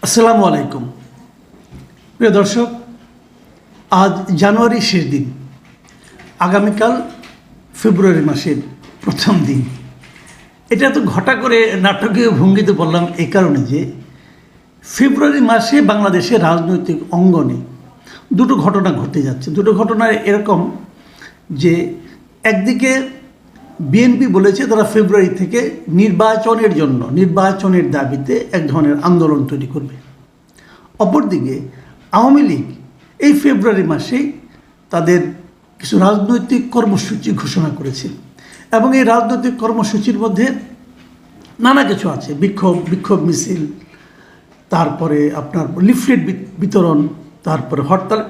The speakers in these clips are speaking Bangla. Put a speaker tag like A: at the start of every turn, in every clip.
A: আসসালামু আলাইকুম প্রিয় দর্শক, আজ জানুয়ারির শেষ দিন, আগামীকাল ফেব্রুয়ারি মাসের প্রথম দিন। এটা তো ঘটা করে নাটকীয় ভঙ্গিতে বললাম এই কারণে যে ফেব্রুয়ারি মাসে বাংলাদেশের রাজনৈতিক অঙ্গনে দুটো ঘটনা ঘটতে যাচ্ছে। দুটো ঘটনা এরকম যে একদিকে বিএনপি বলেছে তারা ফেব্রুয়ারি থেকে নির্বাচনের দাবিতে এক ধরনের আন্দোলন তৈরি করবে। অপরদিকে আওয়ামী লীগ এই ফেব্রুয়ারি মাসেই তাদের কিছু রাজনৈতিক কর্মসূচি ঘোষণা করেছে এবং এই রাজনৈতিক কর্মসূচির মধ্যে নানা কিছু আছে, বিক্ষোভ মিছিল, তারপরে আপনার লিফলেট বিতরণ, তারপরে হরতাল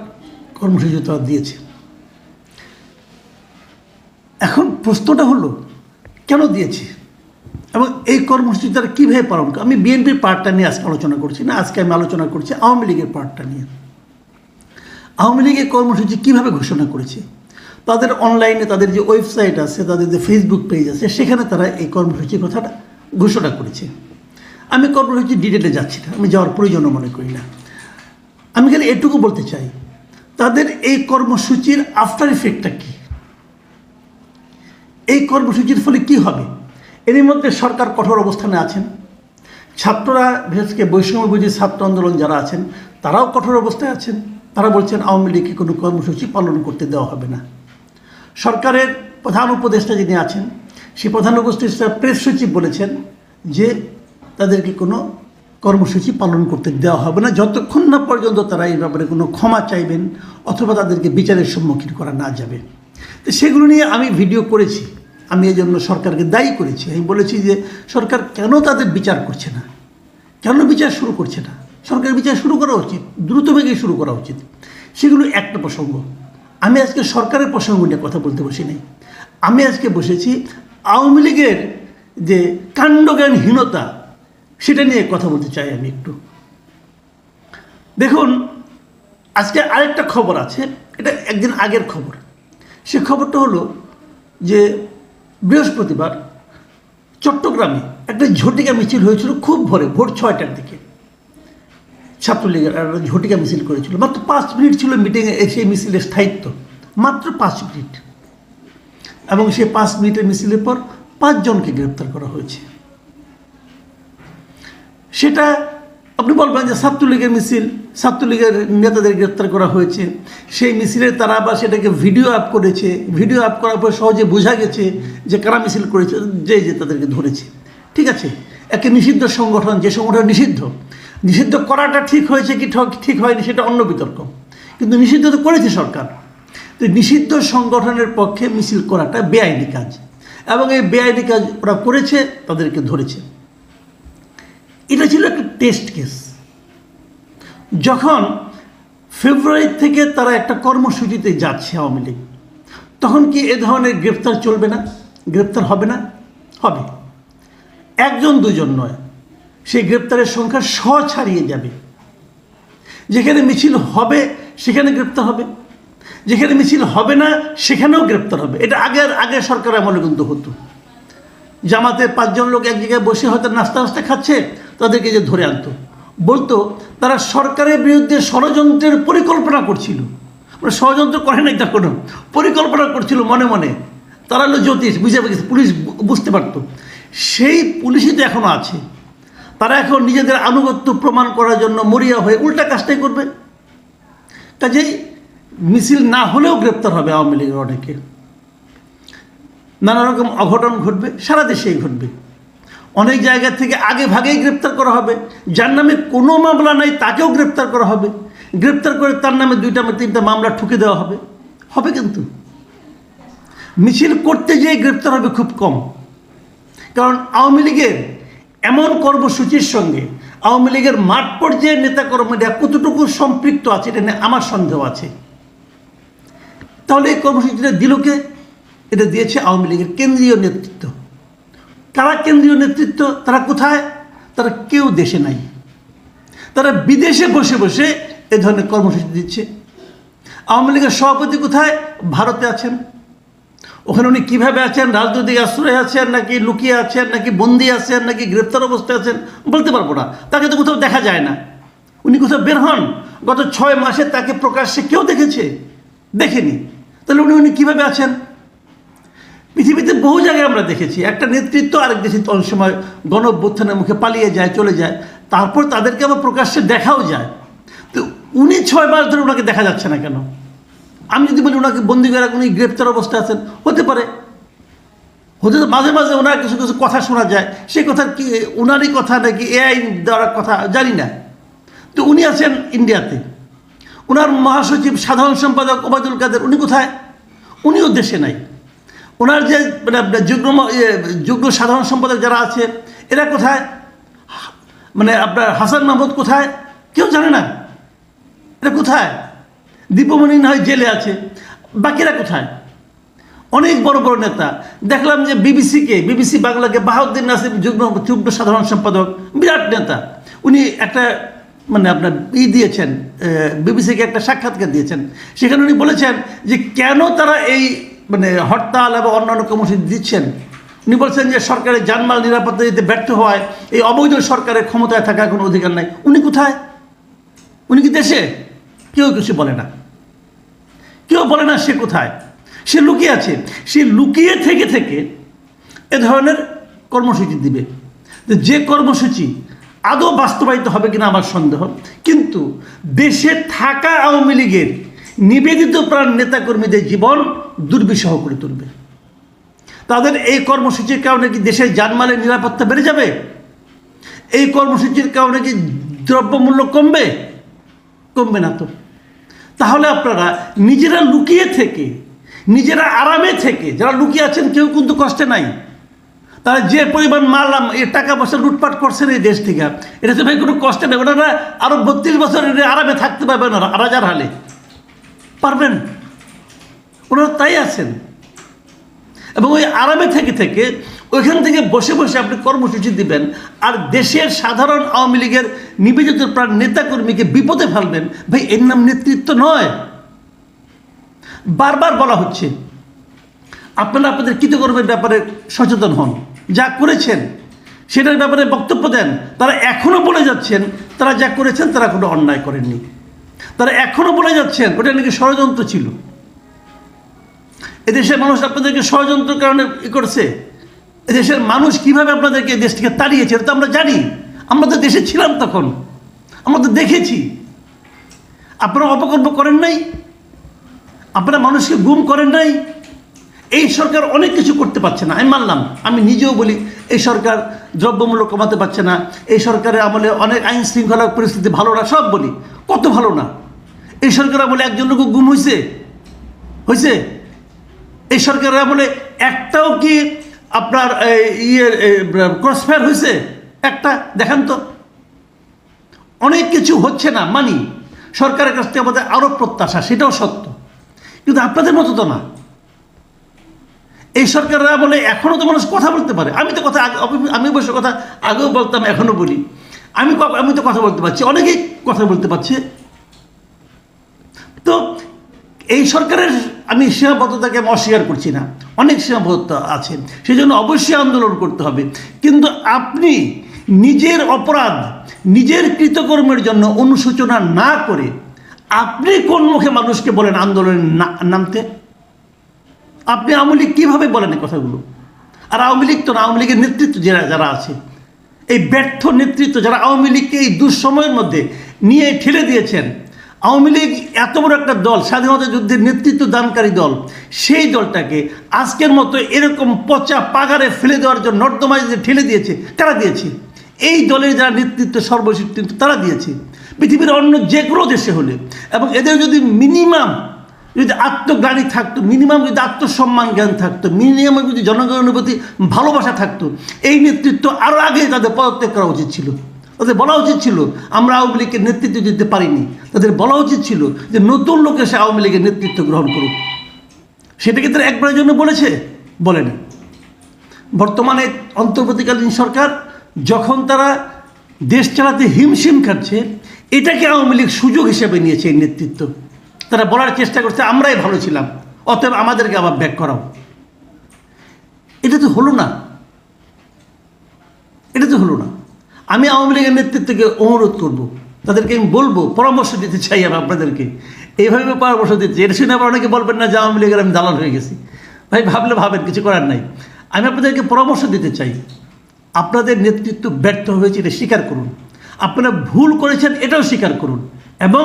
A: কর্মসূচি তারা দিয়েছে। এখন প্রশ্নটা হলো কেন দিয়েছে এবং এই কর্মসূচি তারা কীভাবে পালন করে। আমি বিএনপির পার্টটা নিয়ে আজকে আলোচনা করছি না, আজকে আমি আলোচনা করছি আওয়ামী লীগের পার্টটা নিয়ে। আওয়ামী লীগের কর্মসূচি কীভাবে ঘোষণা করেছে, তাদের অনলাইনে তাদের যে ওয়েবসাইট আছে, তাদের যে ফেসবুক পেজ আছে, সেখানে তারা এই কর্মসূচির কথাটা ঘোষণা করেছে। আমি কর্মসূচির ডিটেলে যাচ্ছি না, আমি যাওয়ার প্রয়োজনও মনে করি না। আমি খালি এটুকু বলতে চাই তাদের এই কর্মসূচির আফটার ইফেক্টটা কী, এই কর্মসূচির ফলে কি হবে। এর মধ্যে সরকার কঠোর অবস্থানে আছেন, ছাত্ররা বিশেষ করে বৈষম্যবিরোধী ছাত্র আন্দোলন যারা আছেন তারাও কঠোর অবস্থায় আছেন। তারা বলছেন আওয়ামী লীগকে কোনো কর্মসূচি পালন করতে দেওয়া হবে না। সরকারের প্রধান উপদেষ্টা যিনি আছেন, সেই প্রধান উপদেষ্টা প্রেস সচিব বলেছেন যে তাদেরকে কোনো কর্মসূচি পালন করতে দেওয়া হবে না যতক্ষণ না পর্যন্ত তারা এই ব্যাপারে কোনো ক্ষমা চাইবেন অথবা তাদেরকে বিচারের সম্মুখীন করা না যাবে। তো সেগুলো নিয়ে আমি ভিডিও করেছি, আমি এই জন্য সরকারকে দায়ী করেছি। আমি বলেছি যে সরকার কেন তাদের বিচার করছে না, কেন বিচার শুরু করছে না। সরকারের বিচার শুরু করা উচিত, দ্রুতবেগে শুরু করা উচিত। সেগুলো একটা প্রসঙ্গ। আমি আজকে সরকারের প্রসঙ্গ নিয়ে কথা বলতে বসি নাই, আমি আজকে বসেছি আওয়ামী লীগের যে কাণ্ডজ্ঞানহীনতা সেটা নিয়ে কথা বলতে চাই আমি একটু। দেখুন, আজকে আরেকটা খবর আছে, এটা একদিন আগের খবর। সে খবরটা হলো যে বৃহস্পতিবার চট্টগ্রামে একটা ঝটিকা মিছিল হয়েছিল খুব ভোর 6টার দিকে। ছাত্রলীগের ঝটিকা মিছিল করেছিল, মাত্র 5 মিনিট ছিল মিটিংয়ে, সেই মিছিলের স্থায়িত্ব মাত্র 5 মিনিট, এবং সেই 5 মিনিটের মিছিলের পর 5 জনকে গ্রেপ্তার করা হয়েছে। সেটা আপনি বলবেন যে ছাত্রলীগের মিছিল, ছাত্রলীগের নেতাদের গ্রেপ্তার করা হয়েছে, সেই মিছিলে তারা আবার সেটাকে ভিডিও আপ করেছে, ভিডিও আপ করার পর সহজে বোঝা গেছে যে কারা মিছিল করেছে, যে তাদেরকে ধরেছে। ঠিক আছে, একে নিষিদ্ধ সংগঠন, যে সংগঠন নিষিদ্ধ করাটা ঠিক হয়েছে কি ঠিক হয়নি সেটা অন্য বিতর্ক, কিন্তু নিষিদ্ধ তো করেছে সরকার। তো নিষিদ্ধ সংগঠনের পক্ষে মিছিল করাটা বেআইনি কাজ, এবং এই বেআইনি কাজ ওরা করেছে, তাদেরকে ধরেছে। এটা ছিল একটা টেস্ট কেস। যখন ফেব্রুয়ারি থেকে তারা একটা কর্মসূচিতে যাচ্ছে আওয়ামী লীগ, তখন কি এ ধরনের গ্রেপ্তার চলবে না? গ্রেপ্তার হবে না? হবে। 1জন 2জন নয়, সেই গ্রেপ্তারের সংখ্যা 100 ছাড়িয়ে যাবে। যেখানে মিছিল হবে সেখানে গ্রেপ্তার হবে, যেখানে মিছিল হবে না সেখানেও গ্রেপ্তার হবে। এটা আগের সরকার আমলে কিন্তু হতো। জামাতের 5 জন লোক এক জায়গায় বসে হয়তো নাস্তা খাচ্ছে, তাদেরকে যে ধরে আনতো, বলতো তারা সরকারের বিরুদ্ধে ষড়যন্ত্রের পরিকল্পনা করছিল। মানে ষড়যন্ত্র করে নাই তা কোনো, পরিকল্পনা করছিল মনে মনে। তারা হলো জ্যোতিষ, বুঝে গেছে, পুলিশ বুঝতে পারতো। সেই পুলিশই তো এখনও আছে। তারা এখন নিজেদের আনুগত্য প্রমাণ করার জন্য মরিয়া হয়ে উল্টা কাজটাই করবে। কাজেই মিছিল না হলেও গ্রেপ্তার হবে আওয়ামী লীগের অনেকে। নানা রকম অঘটন ঘটবে, সারা দেশেই ঘটবে। অনেক জায়গা থেকে আগে ভাগেই গ্রেপ্তার করা হবে, যার নামে কোনো মামলা নাই তাকেও গ্রেপ্তার করা হবে, গ্রেপ্তার করে তার নামে 2টা 3টা মামলা ঠুকে দেওয়া হবে। কিন্তু মিছিল করতে যেয়ে গ্রেপ্তার হবে খুব কম। কারণ আওয়ামী লীগের এমন কর্মসূচির সঙ্গে আওয়ামী লীগের মাঠ পর্যায়ের নেতাকর্মীরা কতটুকু সম্পৃক্ত আছে এটা নিয়ে আমার সন্দেহ আছে। তাহলে এই কর্মসূচিটা দিল কে? এটা দিয়েছে আওয়ামী লীগের কেন্দ্রীয় নেতৃত্ব। কারা কেন্দ্রীয় নেতৃত্ব? তারা কোথায়? তারা কেউ দেশে নাই, তারা বিদেশে বসে বসে এ ধরনের কর্মসূচি দিচ্ছে। আওয়ামী লীগের সভাপতি কোথায়? ভারতে আছেন। ওখানে উনি কীভাবে আছেন, রাজনৈতিক আশ্রয়ে আছেন নাকি লুকিয়ে আছেন নাকি বন্দি আছেন নাকি গ্রেপ্তার অবস্থায় আছেন বলতে পারবো না, তাকে তো কোথাও দেখা যায় না। উনি কোথাও বের হন? গত 6 মাসে তাকে প্রকাশ্যে কেউ দেখেছে? দেখেনি। তাহলে উনি কীভাবে আছেন? পৃথিবীতে বহু জায়গায় আমরা দেখেছি একটা নেতৃত্ব আরেক দেশে অনেক সময় গণ-অভ্যুত্থানের মুখে পালিয়ে যায়, চলে যায়, তারপর তাদেরকে আবার প্রকাশ্যে দেখাও যায়। তো উনি 6 মাস ধরে ওনাকে দেখা যাচ্ছে না কেন? আমি যদি বলি ওনাকে বন্দি করে উনি গ্রেপ্তার অবস্থায় আছেন, হতে পারে, মাঝে মাঝে ওনার কিছু কিছু কথা শোনা যায়, সেই কথা কি ওনারই কথা নাকি এআই দেওয়ার কথা জানি না। তো উনি আছেন ইন্ডিয়াতে, ওনার মহাসচিব সাধারণ সম্পাদক ওবায়দুল কাদের উনি কোথায়? উনিও দেশে নাই। ওনার যে মানে যুগ্ম সাধারণ সম্পাদক যারা আছে এরা কোথায়? মানে আপনার হাসান মাহমুদ কোথায়? কেউ জানে না এরা কোথায়। দীপমণি না হয় জেলে আছে, বাকিরা কোথায়? অনেক বড় বড় নেতা দেখলাম যে বিবিসি বাংলাকে বাহাউদ্দিন নাসির যুগ্ম সাধারণ সম্পাদক, বিরাট নেতা, উনি একটা মানে আপনার দিয়েছেন, বিবিসিকে একটা সাক্ষাৎকার দিয়েছেন। সেখানে উনি বলেছেন যে কেন তারা এই মানে হরতাল এবং অন্যান্য কর্মসূচি দিচ্ছেন। উনি বলছেন যে সরকারের জানমাল নিরাপত্তা দিতে ব্যর্থ হওয়ায় এই অবৈধ সরকারের ক্ষমতায় থাকার কোনো অধিকার নাই। উনি কোথায়? উনি কি দেশে? কেউ কিছু বলে না, কেউ বলে না সে কোথায়। সে লুকিয়ে আছে। সে লুকিয়ে থেকে থেকে এ ধরনের কর্মসূচি দিবে। যে কর্মসূচি আদৌ বাস্তবায়িত হবে কিনা আমার সন্দেহ, কিন্তু দেশে থাকা আওয়ামী লীগের নিবেদিত প্রাণ নেতাকর্মীদের জীবন দুর্বিষহ করে তুলবে। তাদের এই কর্মসূচির কারণে কি দেশের জানমালের নিরাপত্তা বেড়ে যাবে? এই কর্মসূচির কারণে কি দ্রব্যমূল্য কমবে? কমবে না তো। তাহলে আপনারা নিজেরা লুকিয়ে থেকে, নিজেরা আরামে থেকে, যারা লুকিয়ে আছেন কেউ কিন্তু কষ্টে নাই, তারা যে পরিমাণ মারলাম এই টাকা পয়সা লুটপাট করছেন এই দেশ থেকে, এটা তো ভাই কোনো কষ্টে নেই। ওনারা আরো 32 বছর আরামে থাকতে পারবেন না, রাজার হালে পারবেন? ওনারা তাই আছেন। এবং ওই আরামে থেকে থেকে ওইখান থেকে বসে বসে আপনি কর্মসূচি দিবেন আর দেশের সাধারণ আওয়ামী লীগের নিবেদিত প্রাণ নেতাকর্মীকে বিপদে ফেলবেন। ভাই এর নাম নেতৃত্ব নয়। বারবার বলা হচ্ছে আপনারা আপনাদের কৃতকর্মের ব্যাপারে সচেতন হন, যা করেছেন সেটার ব্যাপারে বক্তব্য দেন। তারা এখনও বলে যাচ্ছেন তারা যা করেছেন তারা কোনো অন্যায় করেননি। তারা এখনও বলে যাচ্ছেন ওটা নাকি ষড়যন্ত্র ছিল। এদেশের মানুষ আপনাদেরকে ষড়যন্ত্রের কারণে করেছে। এদেশের মানুষ কীভাবে আপনাদেরকে দেশ থেকে তাড়িয়েছে এটা তো আমরা জানি। আমরা তো দেশে ছিলাম তখন, আমরা তো দেখেছি। আপনারা অপকর্ম করেন নাই, আপনারা মানুষকে গুম করেন নাই। এই সরকার অনেক কিছু করতে পারছে না, আমি মানলাম। আমি নিজেও বলি এই সরকার দ্রব্যমূল্য কমাতে পারছে না, এই সরকারের আমলে অনেক আইন শৃঙ্খলা পরিস্থিতি ভালো না, সব বলি। কত ভালো না এই সরকার আমলে? একজন লোক গুম হয়েছে? এই সরকারের আমলে একটাও কি আপনার ক্রসফায়ার হয়েছে? একটা দেখান তো। অনেক কিছু হচ্ছে না মানি, সরকারের কাছ থেকে আমাদের আরও প্রত্যাশা, সেটাও সত্য, কিন্তু আপনাদের মতো তো না। এই সরকাররা বলে এখনও তো মানুষ কথা বলতে পারে। আমি অবশ্য কথা আগেও বলতাম, এখনও বলি। আমি তো কথা বলতে পারছি, অনেকেই কথা বলতে পারছে। তো এই সরকারের আমি সীমাবদ্ধতাকে আমি অস্বীকার করছি না, অনেক সীমাবদ্ধতা আছে, সেই জন্য অবশ্যই আন্দোলন করতে হবে। কিন্তু আপনি নিজের অপরাধ, নিজের কৃতকর্মের জন্য অনুশোচনা না করে আপনি কোন মুখে মানুষকে বলেন আন্দোলনে নামতে? আপনি আওয়ামী লীগ কীভাবে বলেন এই কথাগুলো? আর আওয়ামী লীগ তো না, আওয়ামী লীগের নেতৃত্ব যারা আছে, এই ব্যর্থ নেতৃত্ব যারা আওয়ামী লীগকে এই দুঃসময়ের মধ্যে নিয়ে ঠেলে দিয়েছেন। আওয়ামী লীগ এত বড় একটা দল, স্বাধীনতা যুদ্ধের নেতৃত্ব দানকারী দল, সেই দলটাকে আজকের মতো এরকম পচা পাগারে ফেলে দেওয়ার জন্য নর্দমায় যে ঠেলে দিয়েছে, কারা দিয়েছে? এই দলের যারা নেতৃত্ব সর্বশেষ কিন্তু তারা দিয়েছে। পৃথিবীর অন্য যে কোনো দেশে হলে, এবং এদের যদি মিনিমাম যদি আত্মজ্ঞানী থাকতো, মিনিমাম যদি আত্মসম্মান জ্ঞান থাকতো, মিনিমাম যদি জনগণের প্রতি ভালোবাসা থাকতো, এই নেতৃত্ব আরও আগে তাদের পদত্যাগ করা উচিত ছিল। তাদের বলা উচিত ছিল আমরা আওয়ামী লীগের নেতৃত্ব দিতে পারিনি। তাদের বলা উচিত ছিল যে নতুন লোক এসে আওয়ামী লীগের নেতৃত্ব গ্রহণ করুক। সেটাকে তারা একবারের জন্য বলেছে? বলেনি। বর্তমানে অন্তর্বর্তীকালীন সরকার যখন তারা দেশ চালাতে হিমশিম খাচ্ছে, এটাকে আওয়ামী লীগ সুযোগ হিসেবে নিয়েছে। এই নেতৃত্ব তারা বলার চেষ্টা করছে আমরাই ভালো ছিলাম, অতএব আমাদেরকে আবার ব্যাক করাও। এটা তো হলো না, এটা তো হলো না। আমি আওয়ামী লীগের নেতৃত্বকে অনুরোধ করব, তাদেরকে আমি বলবো, পরামর্শ দিতে চাই আমি আপনাদেরকে, এইভাবে পরামর্শ দিতে চাই। এটা শুনে আবার অনেকে বলবেন না যে আওয়ামী লীগের আমি দালাল হয়ে গেছি। ভাই ভাবলে ভাবেন, কিছু করার নাই। আমি আপনাদেরকে পরামর্শ দিতে চাই, আপনাদের নেতৃত্ব ব্যর্থ হয়েছে এটা স্বীকার করুন, আপনারা ভুল করেছেন এটাও স্বীকার করুন, এবং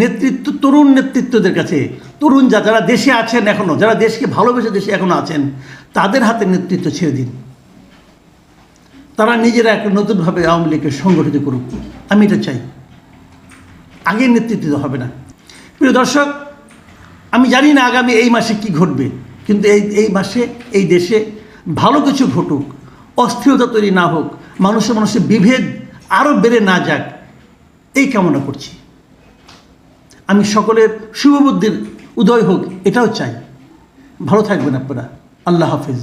A: নেতৃত্ব, তরুণ নেতৃত্বদের কাছে, তরুণ যারা দেশে আছেন এখনও, যারা দেশকে ভালোবেসে দেশে এখনও আছেন, তাদের হাতে নেতৃত্ব ছেড়ে দিন। তারা নিজেরা একটা নতুনভাবে আওয়ামী লীগকে সংগঠিত করুক, আমি এটা চাই। আগের নেতৃত্ব হবে না। প্রিয় দর্শক, আমি জানি না আগামী এই মাসে কি ঘটবে, কিন্তু এই মাসে এই দেশে ভালো কিছু ঘটুক, অস্থিরতা তৈরি না হোক, মানুষে বিভেদ আরও বেড়ে না যাক, এই কামনা করছি। আমি সকলের শুভবুদ্ধির উদয় হোক এটাও চাই। ভালো থাকবেন আপনারা। আল্লাহ হাফিজ।